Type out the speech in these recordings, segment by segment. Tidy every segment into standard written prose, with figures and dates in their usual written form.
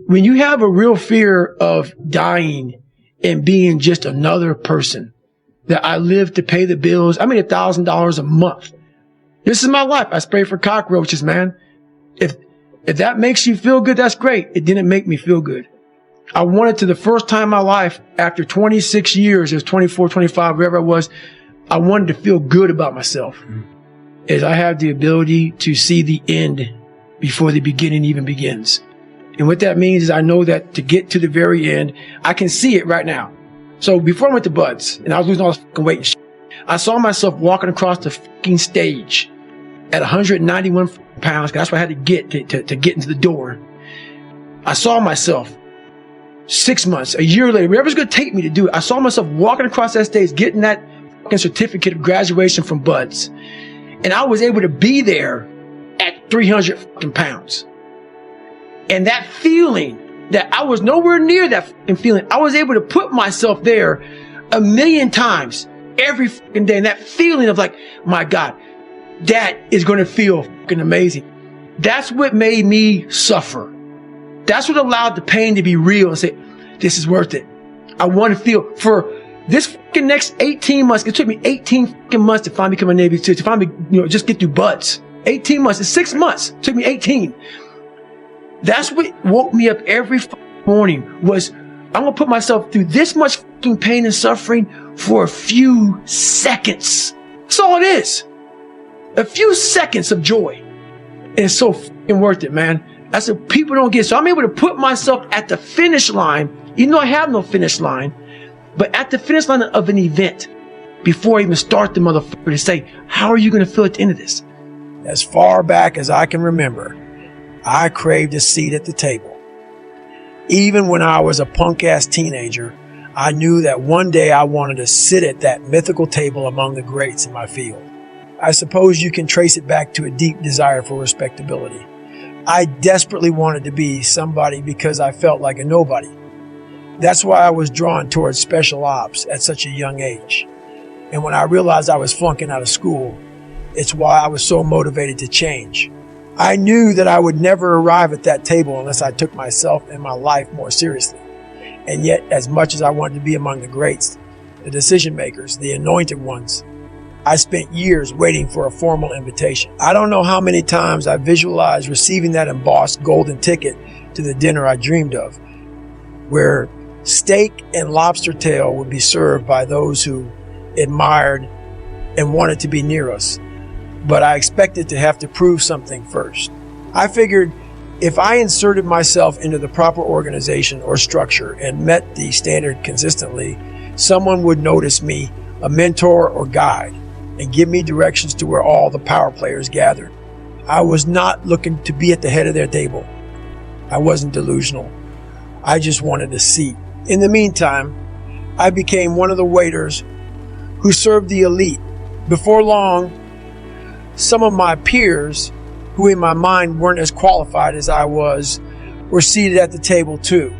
When you have a real fear of dying and being just another person, that I live to pay the bills, I made $1,000 a month. This is my life. I spray for cockroaches, man. If that makes you feel good, that's great. It didn't make me feel good. I wanted to, the first time in my life, after 26 years, it was 24, 25, whatever it was, I wanted to feel good about myself. As I have the ability to see the end before the beginning even begins. And what that means is I know that to get to the very end, I can see it right now. So before I went to Buds and I was losing all this fucking weight and shit, I saw myself walking across the fucking stage at 191 pounds. That's what I had to get to get into the door. I saw myself 6 months, a year later, whatever's going to take me to do it. I saw myself walking across that stage, getting that fucking certificate of graduation from Buds. And I was able to be there at 300 fucking pounds. And that feeling that I was nowhere near that fucking feeling, I was able to put myself there 1,000,000 times every fucking day. And that feeling of like, my God, that is going to feel fucking amazing. That's what made me suffer. That's what allowed the pain to be real and say, this is worth it. I want to feel for this fucking next 18 months. It took me 18 fucking months to finally become a Navy SEAL, to finally, just get through Buds. 18 months. It's 6 months. It took me 18. That's what woke me up every morning was, I'm going to put myself through this much fucking pain and suffering for a few seconds. That's all it is. A few seconds of joy. And it's so fucking worth it, man. That's what people don't get. So I'm able to put myself at the finish line, even though I have no finish line, but at the finish line of an event before I even start the motherfucker to say, how are you going to feel at the end of this? As far back as I can remember, I craved a seat at the table. Even when I was a punk-ass teenager, I knew that one day I wanted to sit at that mythical table among the greats in my field. I suppose you can trace it back to a deep desire for respectability. I desperately wanted to be somebody because I felt like a nobody. That's why I was drawn towards special ops at such a young age. And when I realized I was flunking out of school, it's why I was so motivated to change. I knew that I would never arrive at that table unless I took myself and my life more seriously. And yet, as much as I wanted to be among the greats, the decision makers, the anointed ones, I spent years waiting for a formal invitation. I don't know how many times I visualized receiving that embossed golden ticket to the dinner I dreamed of, where steak and lobster tail would be served by those who admired and wanted to be near us. But I expected to have to prove something first. I figured if I inserted myself into the proper organization or structure and met the standard consistently, someone would notice me, a mentor or guide, and give me directions to where all the power players gathered. I was not looking to be at the head of their table. I wasn't delusional. I just wanted a seat. In the meantime, I became one of the waiters who served the elite. Before long, some of my peers, who in my mind weren't as qualified as I was, were seated at the table too.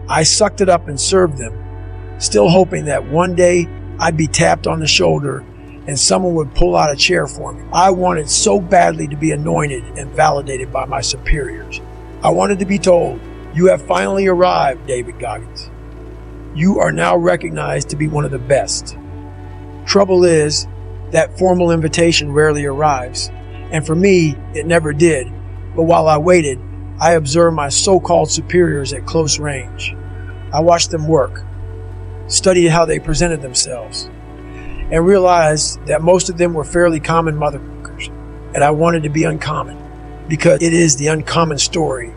I sucked it up and served them, still hoping that one day I'd be tapped on the shoulder and someone would pull out a chair for me. I wanted so badly to be anointed and validated by my superiors. I wanted to be told, "You have finally arrived, David Goggins. You are now recognized to be one of the best." Trouble is, that formal invitation rarely arrives. And for me, it never did. But while I waited, I observed my so-called superiors at close range. I watched them work, studied how they presented themselves, and realized that most of them were fairly common motherfuckers. And I wanted to be uncommon, because it is the uncommon story,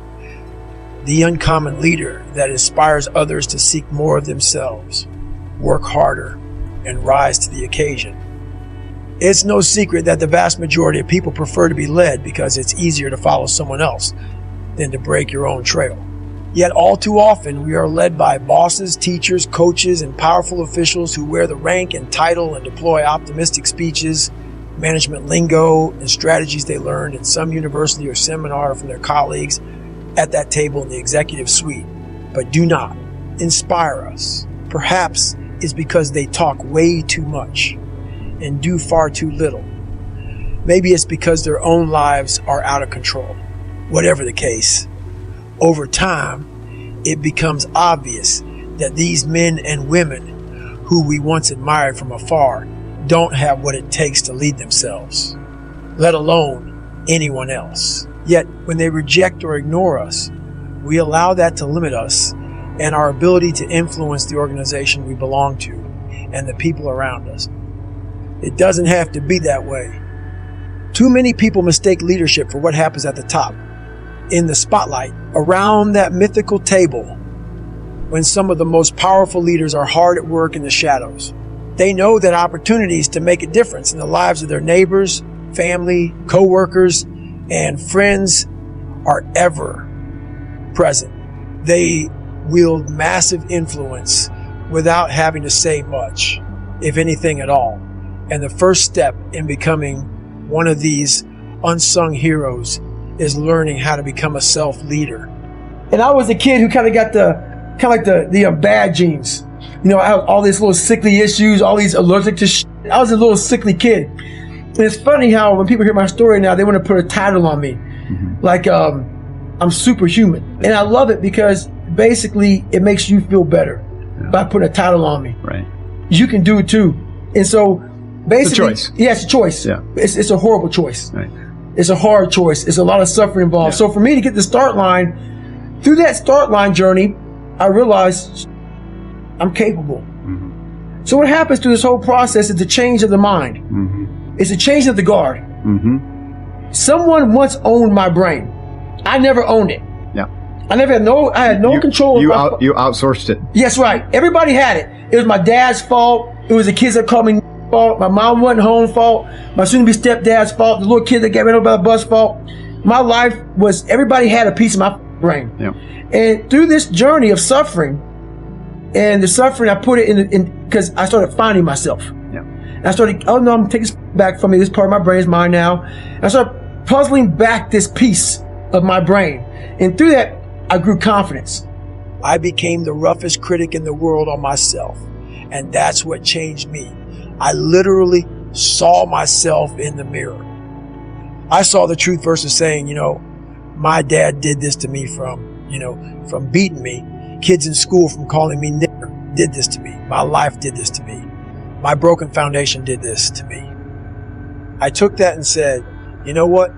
the uncommon leader that inspires others to seek more of themselves, work harder, and rise to the occasion. It's no secret that the vast majority of people prefer to be led because it's easier to follow someone else than to break your own trail. Yet all too often we are led by bosses, teachers, coaches, and powerful officials who wear the rank and title and deploy optimistic speeches, management lingo, and strategies they learned in some university or seminar from their colleagues at that table in the executive suite, but do not inspire us. Perhaps it's because they talk way too much and do far too little. Maybe it's because their own lives are out of control. Whatever the case, over time, it becomes obvious that these men and women who we once admired from afar don't have what it takes to lead themselves, let alone anyone else. Yet, when they reject or ignore us, we allow that to limit us and our ability to influence the organization we belong to and the people around us. It doesn't have to be that way. Too many people mistake leadership for what happens at the top, in the spotlight, around that mythical table, when some of the most powerful leaders are hard at work in the shadows. They know that opportunities to make a difference in the lives of their neighbors, family, co-workers, and friends are ever present. They wield massive influence without having to say much, if anything at all. And the first step in becoming one of these unsung heroes is learning how to become a self-leader. And I was a kid who kind of got the bad genes. You know, I have all these little sickly issues, all these allergic to shit. I was a little sickly kid. And it's funny how when people hear my story now, they want to put a title on me. Like, I'm superhuman. And I love it because basically it makes you feel better by putting a title on me. Right. You can do it too. And so basically, it's a choice. Yeah, it's a choice. Yeah. It's a horrible choice. Right. It's a hard choice. It's a lot of suffering involved. So for me to get the start line, through that start line journey, I realized I'm capable. So what happens through this whole process is the change of the mind. It's a change of the guard. Someone once owned my brain. I never owned it. Yeah. I had no control. You outsourced it. Yes, right. Everybody had it. It was my dad's fault. It was the kids that called me fault. My mom wasn't home fault. My soon-to-be stepdad's fault. The little kid that got ran over by the bus fault. My life was, everybody had a piece of my brain. Yeah. And through this journey of suffering, and the suffering, I put it in because I started finding myself. Yeah. And I started, oh no, I'm taking this back from me. This part of my brain is mine now. And I started puzzling back this piece of my brain. And through that, I grew confidence. I became the roughest critic in the world on myself. And that's what changed me. I literally saw myself in the mirror. I saw the truth versus saying, you know, my dad did this to me from beating me. Kids in school from calling me nigger did this to me. My life did this to me. My broken foundation did this to me. I took that and said, you know what?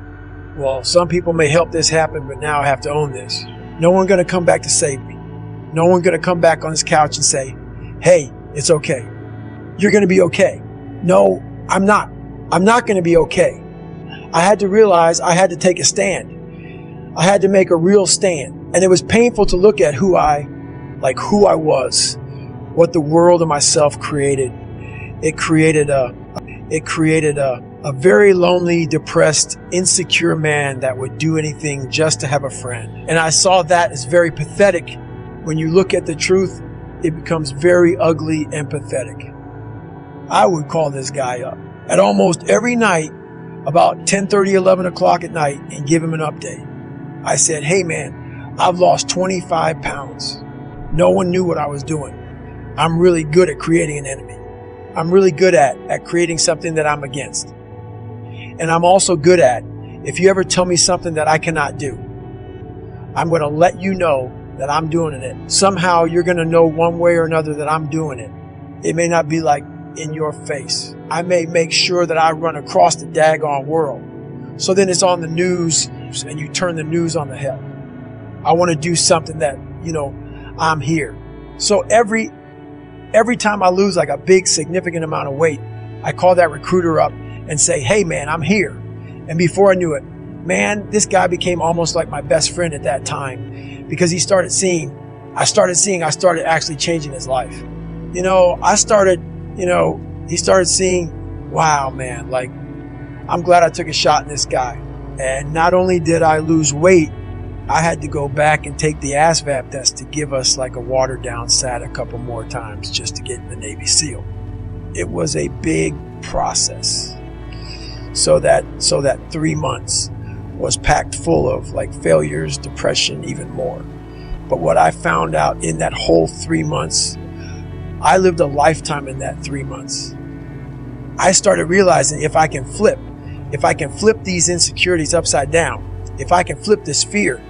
Well, some people may help this happen, but now I have to own this. No one's going to come back to save me. No one's going to come back on this couch and say, hey, it's okay. You're going to be okay. No, I'm not. I'm not going to be okay. I had to realize I had to take a stand. I had to make a real stand. And it was painful to look at who I was, what the world of myself created. It created a very lonely, depressed, insecure man that would do anything just to have a friend. And I saw that as very pathetic. When you look at the truth, it becomes very ugly and pathetic. I would call this guy up at almost every night, about 10:30, 11 o'clock at night, and give him an update. I said, hey man, I've lost 25 pounds. No one knew what I was doing. I'm really good at creating an enemy. I'm really good at creating something that I'm against. And I'm also good at, if you ever tell me something that I cannot do, I'm going to let you know that I'm doing it. Somehow you're going to know one way or another that I'm doing it. It may not be like in your face. I may make sure that I run across the daggone world. So then it's on the news and you turn the news on the hell. I want to do something that, I'm here. So every time I lose like a big significant amount of weight, I call that recruiter up and say, hey man, I'm here. And before I knew it, man, this guy became almost like my best friend at that time because he started seeing, I started actually changing his life. He started seeing, wow, man, like, I'm glad I took a shot in this guy. And not only did I lose weight, I had to go back and take the ASVAB test to give us like a watered down SAT a couple more times just to get the Navy SEAL. It was a big process. So that 3 months was packed full of like failures, depression, even more. But what I found out in that whole 3 months, I lived a lifetime in that 3 months. I started realizing if I can flip these insecurities upside down, if I can flip this fear,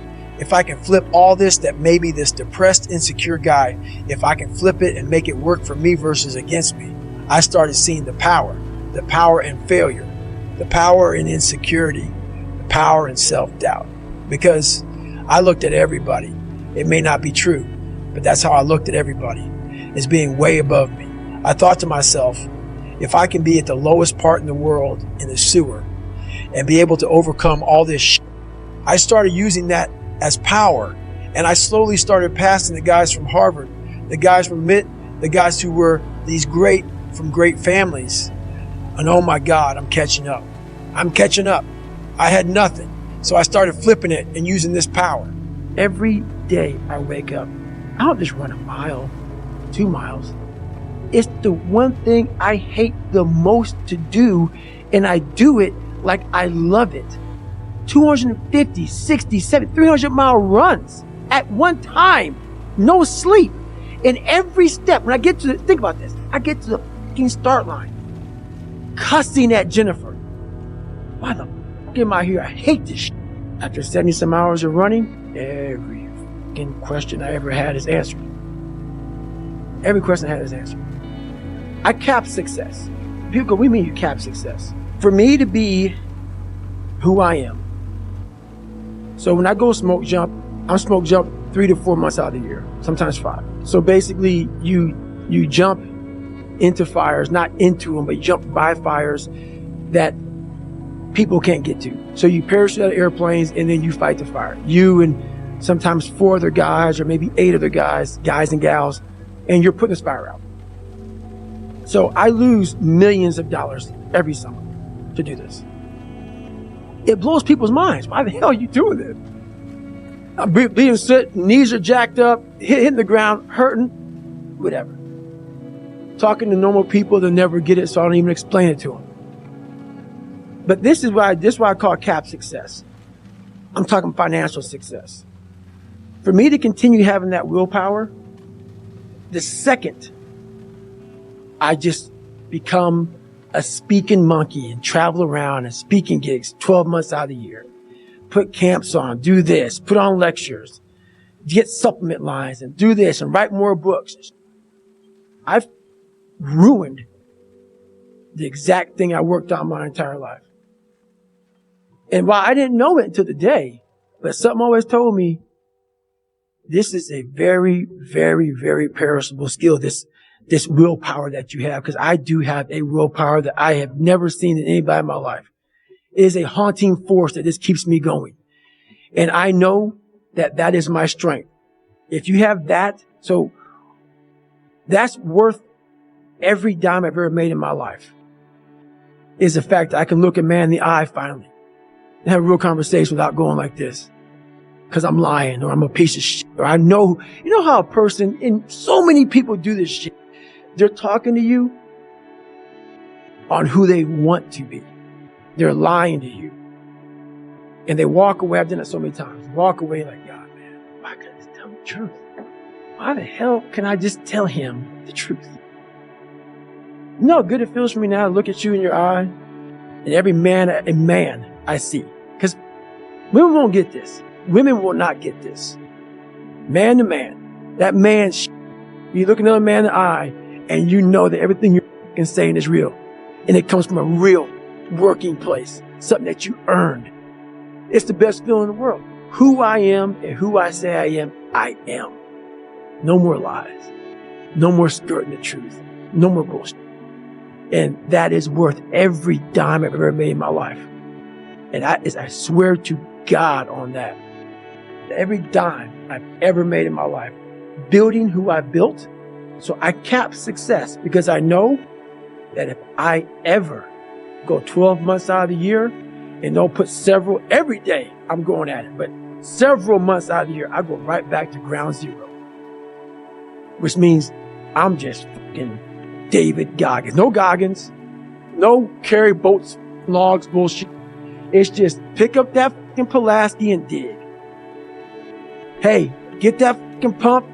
if I can flip all this, that maybe this depressed, insecure guy, if I can flip it and make it work for me versus against me, I started seeing the power in failure, the power in insecurity, the power in self-doubt. Because I looked at everybody. It may not be true, but that's how I looked at everybody, as being way above me. I thought to myself, if I can be at the lowest part in the world, in the sewer, and be able to overcome all this shit, I started using that as power. And I slowly started passing the guys from Harvard, the guys from MIT, the guys who were these from great families. And oh my God, I'm catching up. I had nothing. So I started flipping it and using this power. Every day I wake up, I don't just run a mile, 2 miles. It's the one thing I hate the most to do, and I do it like I love it. 250, 60, 70, 300-mile runs at one time, no sleep. And every step, when I get to think about this, I get to the fucking start line, cussing at Jennifer. Why the fuck am I here? I hate this shit. After 70 some hours of running, every fucking question I ever had is answered. Every question I had is answered. I cap success. People go, what do you mean you cap success? For me to be who I am. So when I go smoke jump, I'm smoke jump 3 to 4 months out of the year, sometimes 5. So basically you jump into fires, not into them, but you jump by fires that people can't get to. So you parachute out of airplanes and then you fight the fire. You and sometimes 4 other guys or maybe 8 other guys and gals, and you're putting this fire out. So I lose millions of dollars every summer to do this. It blows people's minds. Why the hell are you doing this? I'm being sick, knees are jacked up, hitting the ground, hurting, whatever. Talking to normal people, they'll never get it, so I don't even explain it to them. But this is why I call cap success. I'm talking financial success. For me to continue having that willpower, the second I just become a speaking monkey and travel around and speaking gigs 12 months out of the year, put camps on, do this, put on lectures, get supplement lines and do this and write more books. I've ruined the exact thing I worked on my entire life. And while I didn't know it until today, but something always told me, this is a very, very, very perishable skill, this willpower that you have, because I do have a willpower that I have never seen in anybody in my life. It is a haunting force that just keeps me going. And I know that is my strength. If you have that, so that's worth every dime I've ever made in my life, is the fact that I can look a man in the eye finally and have a real conversation without going like this. Because I'm lying or I'm a piece of shit. Or I know, you know how a person, and so many people do this shit. They're talking to you on who they want to be. They're lying to you. And they walk away. I've done it so many times. Walk away like, God, man, why can't I just tell him the truth? Why the hell can I just tell him the truth? You know how good it feels for me now to look at you in your eye and every man I see. Because women won't get this. Women will not get this. Man to man. That man, you look another man in the eye and you know that everything you're saying is real. And it comes from a real working place. Something that you earned. It's the best feeling in the world. Who I am and who I say I am. No more lies. No more skirting the truth. No more bullshit. And that is worth every dime I've ever made in my life. And I swear to God on that. Every dime I've ever made in my life, building who I built. So I cap success because I know that if I ever go 12 months out of the year and don't put every day I'm going at it, but several months out of the year, I go right back to ground zero. Which means I'm just fucking David Goggins. No Goggins, no carry boats, logs, bullshit. It's just pick up that fucking Pulaski and dig. Hey, get that fucking pump,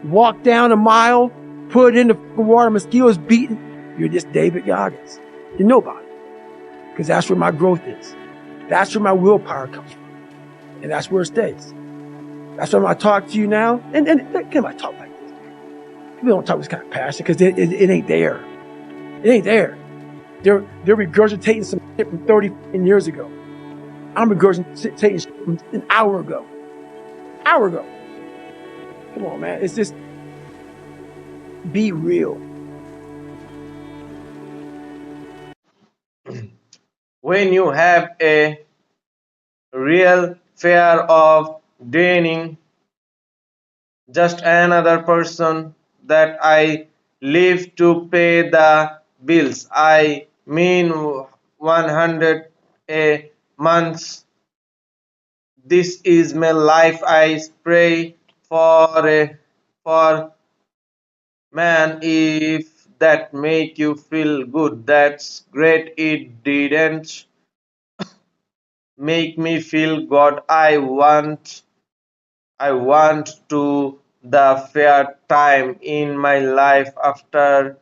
walk down a mile, put it in the fucking water, mosquitoes beating. You're just David Goggins. You're nobody. Because that's where my growth is. That's where my willpower comes from. And that's where it stays. That's why when I talk to you now, and can I talk like this? People don't talk with this kind of passion because it ain't there. It ain't there. They're regurgitating some shit from 30 years ago. I'm regurgitating shit from an hour ago. Hour ago. Come on, man. It's just be real. When you have a real fear of draining just another person that I live to pay the bills. I mean 100 a month. This is my life. I pray for man if that make you feel good. That's great. It didn't make me feel God. I want to the fair time in my life after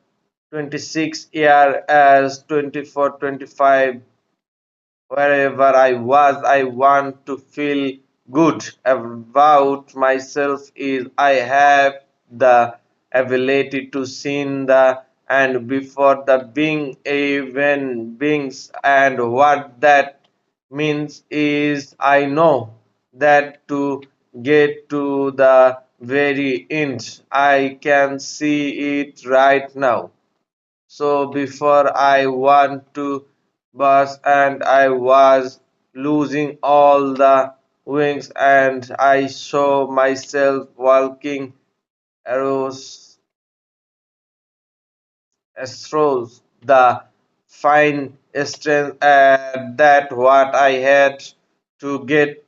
26 years as 24 25 wherever I was. I want to feel good about myself is I have the ability to see the and before the being even beings, and what that means is I know that to get to the very end I can see it right now. So before I want to bust and I was losing all the wings and I saw myself walking arrows astros the fine strength and that what I had to get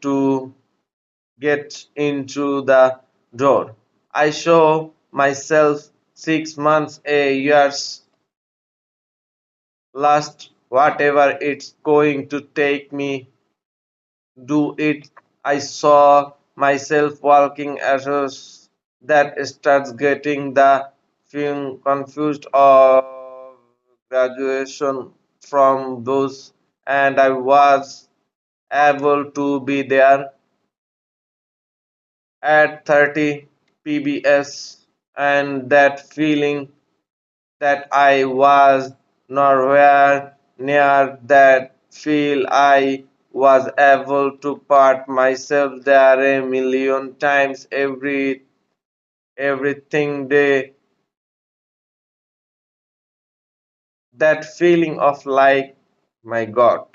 into the door. I show myself 6 months a years last whatever it's going to take me do it. I saw myself walking as that starts getting the feeling confused of graduation from those, and I was able to be there at 30 pbs, and that feeling that I was nowhere near that feel. I was able to put myself there a million times everything day. That feeling of like my God.